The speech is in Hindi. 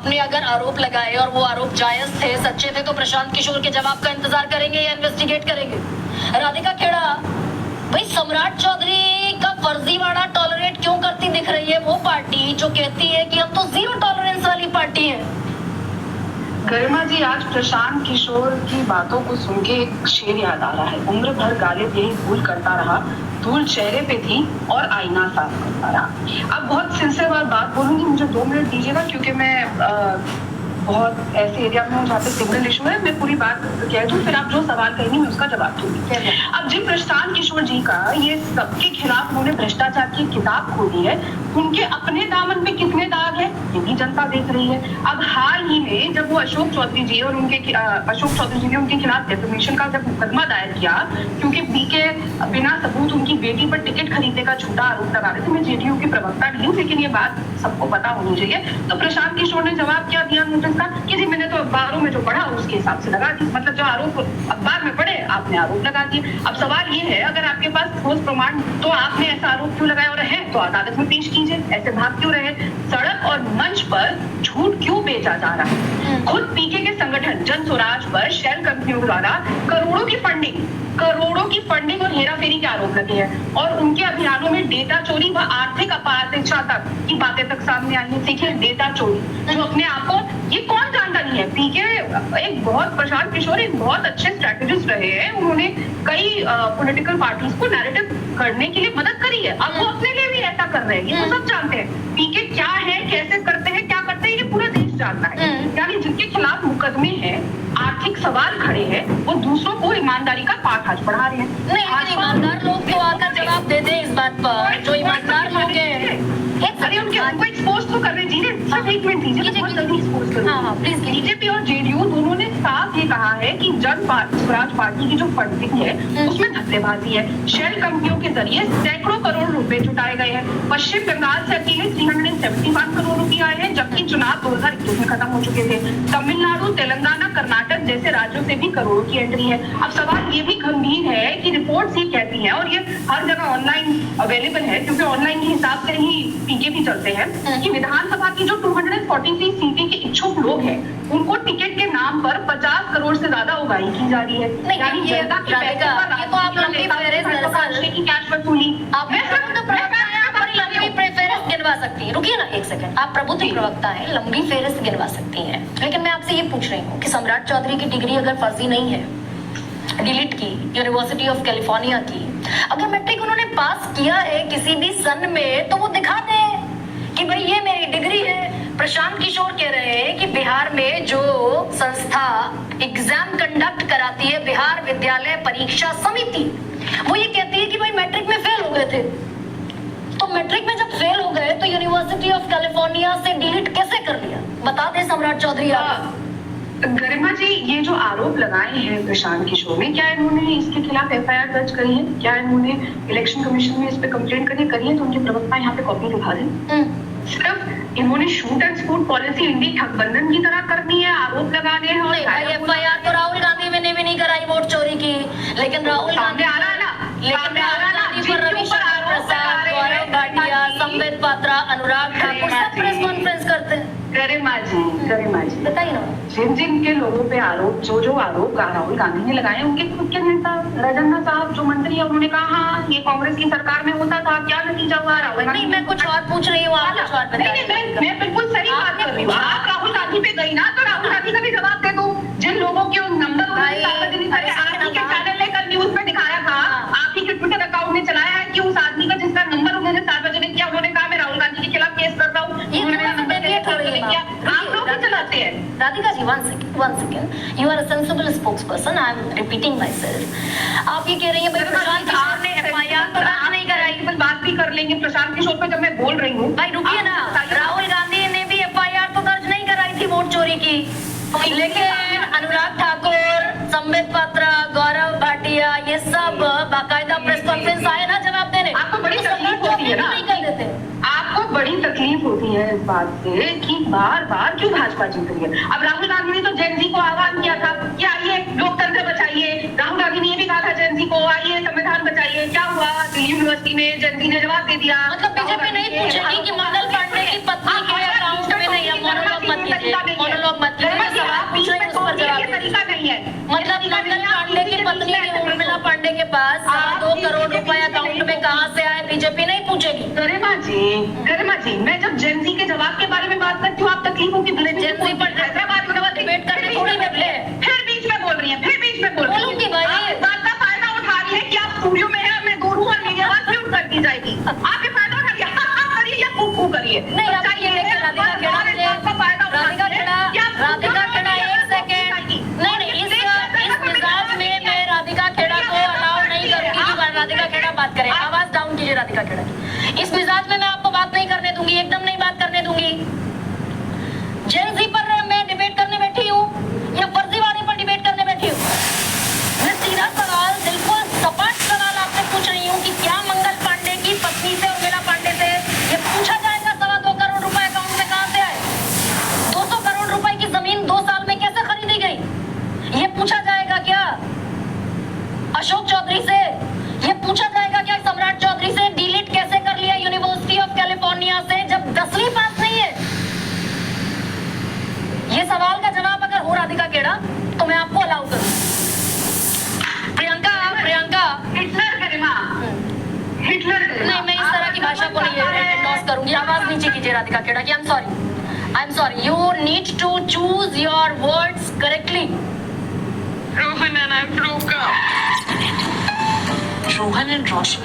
आपने अगर आरोप लगाए और वो आरोप जायज थे, सच्चे थे, तो प्रशांत किशोर के जवाब का इंतजार करेंगे या इन्वेस्टिगेट करेंगे? राधिका खेड़ा, भाई सम्राट चौधरी का फर्जीवाड़ा टॉलरेट क्यों करती दिख रही है वो पार्टी जो कहती है कि हम तो जीरो टॉलरेंस वाली पार्टी है? गरिमा जी, आज प्रशांत किशोर की बातों को सुन के एक शेर याद आ रहा है, उम्र भर गालिब यही भूल करता रहा, धूल चेहरे पे थी और आईना साफ करता रहा। अब बहुत सिलसिलेवार बात बोलूंगी, मुझे 2 मिनट दीजिएगा क्योंकि मैं बहुत ऐसे एरिया में हूँ जहाँ पे सिग्नल इशू है। मैं पूरी बात कह दूँ, फिर आप जो सवाल कहेंगे मैं उसका जवाब दूंगी। अब जी प्रशांत किशोर जी का ये सबके खिलाफ उन्होंने भ्रष्टाचार की किताब खोली है, उनके अपने दामन पे कितने दाग है ये भी जनता देख रही है। अब हाल ही में जब वो अशोक चौधरी जी और अशोक चौधरी जी ने उनके खिलाफ डेफेमेशन का जब मुकदमा दायर किया, क्योंकि पीके बिना सबूत उनकी बेटी पर टिकट खरीदने का झूठा आरोप लगा रहे थे। मैं जेडीयू की प्रवक्ता नहीं हूँ, लेकिन ये बात सबको पता होनी चाहिए। तो प्रशांत किशोर ने जवाब क्या दिया नोटिस का कि जी मैंने तो अखबारों में जो पढ़ा उसके हिसाब से लगा दी, मतलब जो आरोप अखबार में पढ़े आपने आरोप लगा दिए। अब सवाल ये है, अगर आपके पास ठोस प्रमाण तो आपने ऐसा आरोप क्यों लगाया, और है तो अदालत में पेश कीजिए, ऐसे भाग क्यों रहे? सड़क और मंच पर झूठ क्यों बेचा जा रहा है? खुद पीके के संगठन जन स्वराज पर शेल कंपनियों द्वारा करोड़ों की फंडिंग और हेराफेरी के आरोप लगे हैं, और उनके अभियानों में डेटा चोरी व आर्थिक अपारदर्शिता तक की बातें तक सामने आई है। देखिए डेटा चोरी जो अपने आप को, ये कौन जानता नहीं है? पीके एक बहुत, प्रशांत किशोर एक बहुत अच्छे स्ट्रेटेजिस्ट रहे हैं, उन्होंने कई पॉलिटिकल पार्टीज को नैरेटिव करने के लिए मदद करी है। अब वो अपने लिए भी ऐसा कर रहे हैं, ये तो सब जानते हैं। पीके क्या है, कैसे करते हैं, क्या करते हैं, ये पूरा देश जानता है। यानी जिनके खिलाफ मुकदमे हैं, आर्थिक सवाल खड़े हैं, वो दूसरों को ईमानदारी का पाठ आज पढ़ा रहे हैं। नहीं, ईमानदार लोग तो आकर जवाब दे दे इस बात पर, जो ईमानदार लोग हैं। अरे उनको एक्सपोज तो कर रहे हैं, सब एक मिनट दीजिए, बहुत जल्दी एक्सपोज करो। प्लीज। बीजेपी और जेडीयू दोनों ने साफ ये कहा है कि जन स्वराज पार्टी की जो फंडिंग है उसमें धक्केबाजी है। शेल कंपनियों के जरिए सैकड़ों करोड़ रुपए जुटाए गए हैं। पश्चिम बंगाल से अकेले 371 करोड़ रुपए आए हैं, जबकि चुनाव 2021 में खत्म हो चुके थे। तमिलनाडु, तेलंगाना, कर्नाटक जैसे राज्यों से भी करोड़ों की एंट्री है। अब सवाल ये भी गंभीर है कि रिपोर्ट्स ये कहती हैं, और ये हर जगह ऑनलाइन अवेलेबल है क्योंकि ऑनलाइन के हिसाब से ही पीके भी चलते हैं, कि विधानसभा की जो 243 सीटें के इच्छुक लोग हैं उनको टिकट के नाम पर 50 करोड़ से ज्यादा उगाही की जा रही है। यानी ये तो आप लंबी फेहरिस्त की कैश वसूली, आप लंबी फेहरिस्त गिनवा सकती हैं। रुकिए ना एक सेकंड, आप प्रबुद्ध प्रवक्ता हैं, लंबी फेहरिस्त गिनवा सकती हैं, लेकिन मैं आपसे ये पूछ रही हूँ कि सम्राट चौधरी की डिग्री अगर फर्जी नहीं है, डिलीट की, यूनिवर्सिटी ऑफ कैलिफोर्निया की, अगर मैट्रिक उन्होंने पास किया है किसी भी सन में, तो वो दिखा दे कि भाई ये मेरी डिग्री है। प्रशांत किशोर कह रहे हैं कि बिहार में जो संस्था एग्जाम कंडक्ट कराती है, बिहार विद्यालय परीक्षा समिति, वो ये कहती है कि भाई मैट्रिक में फेल हो गए थे। तो मैट्रिक में जब फेल हो गए तो यूनिवर्सिटी ऑफ कैलिफोर्निया से डिलीट कैसे कर लिया? बता दे सम्राट चौधरी। गरिमा जी, ये जो आरोप लगाए हैं प्रशांत किशोर ने, क्या इन्होंने इसके खिलाफ एफआईआर दर्ज करी है? क्या इन्होंने इलेक्शन कमीशन में इस पे कंप्लेंट करी है? तो उनके प्रवक्ता यहाँ पे कॉपी दिखा दें। सिर्फ इन्होंने शूट एंड स्पूट पॉलिसी इंडी ठगबंधन की तरह करनी है, आरोप लगाने हैं। और एफआईआर तो राहुल गांधी ने भी नहीं कराई वोट चोरी की, लेकिन राहुल गांधी आ रहा है ना, लेकिन राहुल गांधी पर रविशंकर प्रसाद, गौरव भाटिया, संबित पात्रा, अनुराग ठाकुर सब प्रेस कॉन्फ्रेंस करते हैं। गरिमा जी बताइए ना, जिन के लोगों पे आरोप, जो आरोप राहुल गांधी ने लगाए, उनके खुद के नेता राजन्ना साहब जो मंत्री है, उन्होंने कहा हाँ ये कांग्रेस की सरकार में होता था, क्या नतीजा हुआ? राहुल गांधी, मैं कुछ और पूछ रही हूँ, आप कुछ और बताइए। मैं बिल्कुल सही बात कर रही हूँ। आप राहुल गांधी पे गई ना, तो राहुल गांधी का भी जवाब दे दो। जिन लोगों के नंबर चैनल ने कल न्यूज में दिखाया था, आप ही के ट्विटर अकाउंट में चलाया है कि उस आदमी का जिसका नंबर उन्होंने सार्वजनिक किया, उन्होंने कहा मैं राहुल गांधी के खिलाफ केस करता हूँ। आप लोग भी चलाते हैं। Radhika ji, one second. You are a sensible spokesperson. I am repeating myself. आप ये कह रही हैं भाई प्रशांत किशोर ने एफआईआर तो दर्ज नहीं कराई। बात भी कर लेंगे प्रशांत किशोर पे जब मैं बोल रही हूँ। भाई रुकिए ना, राहुल गांधी ने भी एफआईआर तो दर्ज नहीं कराई थी वोट चोरी की, लेकिन अनुराग ठाकुर, संबित पात्रा, गौरव भाटिया, ये सब बाकायदा प्रेस कॉन्फ्रेंस आए ना जवाब देने। आपको बड़ी तकलीफ होती है ना, नहीं कर देते। आपको बड़ी तकलीफ होती है इस बात से कि बार बार क्यों भाजपा जीत रही है। अब राहुल गांधी ने तो जेन जी को आह्वान किया था कि आइए लोकतंत्र बचाइए। राहुल गांधी ने ये भी कहा था जेन जी को, आइए संविधान बचाइए। क्या हुआ? दिल्ली यूनिवर्सिटी में जेन जी ने जवाब दे दिया। मतलब बीजेपी नहीं पूछेगी कि मंगल पांडे की पत्नी के अकाउंट में नहीं, आप मोनोलॉग मत कीजिए। पास 2.25 करोड़ रुपए अकाउंट में कहाँ से आए बीजेपी नहीं पूछेगी। गरिमा जी, मैं जब जेनजी के जवाब के बारे में बात करती हूँ आप तकलीफ होगी। जेनजी पर डिबेट करने थोड़ी में फिर बीच में बोल रही है, फिर बीच में बोल रही बोलूंगी है। भाई। आप इस बात का फायदा उठा रही है कि आप स्टूडियो में हैं, मैं दूर हूँ और मेरी आवाज म्यूट कर दी जाएगी। आप ये फायदा उठा लिया, करिए या फू करिए। नहीं, आप ये देखिए राधिका खेड़ा मुझे राधिका खेड़ा एक सेकेंड नहीं इस मिजाज में मैं राधिका खेड़ा को अलाउ नहीं करूंगी कि राधिका खेड़ा बात करे। आवाज डाउन कीजिए राधिका खेड़ा की। इस मिजाज में मैं आपको बात नहीं करने दूंगी, एकदम नहीं बात करने दूंगी। जेनजी पर मैं डिबेट करने बैठी हूँ या फर्जीवाड़े पर डिबेट करने बैठी हूँ? मैं सीधा सवाल, बिल्कुल सपाट सवाल आपसे पूछ रही हूँ कि क्या मंगल पांडे की पत्नी से उर्मिला पांडे से ये पूछा जाएगा 2.25 करोड़ रुपए अकाउंट में कहां से आए? 200 करोड़ रुपए की जमीन 2 साल में कैसे खरीदी गई? ये पूछा जाएगा क्या अशोक चौधरी से? ये पूछा जाएगा क्या सम्राट चौधरी से डिलीट कैसे कर लिया यूनिवर्सिटी ऑफ कैलिफोर्निया से जब 10वीं पास नहीं है? ये सवाल का जवाब अगर हो राधिका खेड़ा तो मैं आपको अलाउ करूं। प्रियंका हिटलर गरिमा, हिटलर नहीं, मैं इस तरह की भाषा को नहीं एंडोर्स करूंगी। आवाज नीचे कीजिए राधिका खेड़ा की। I am sorry, you need to choose your words correctly. Rohan and Roshni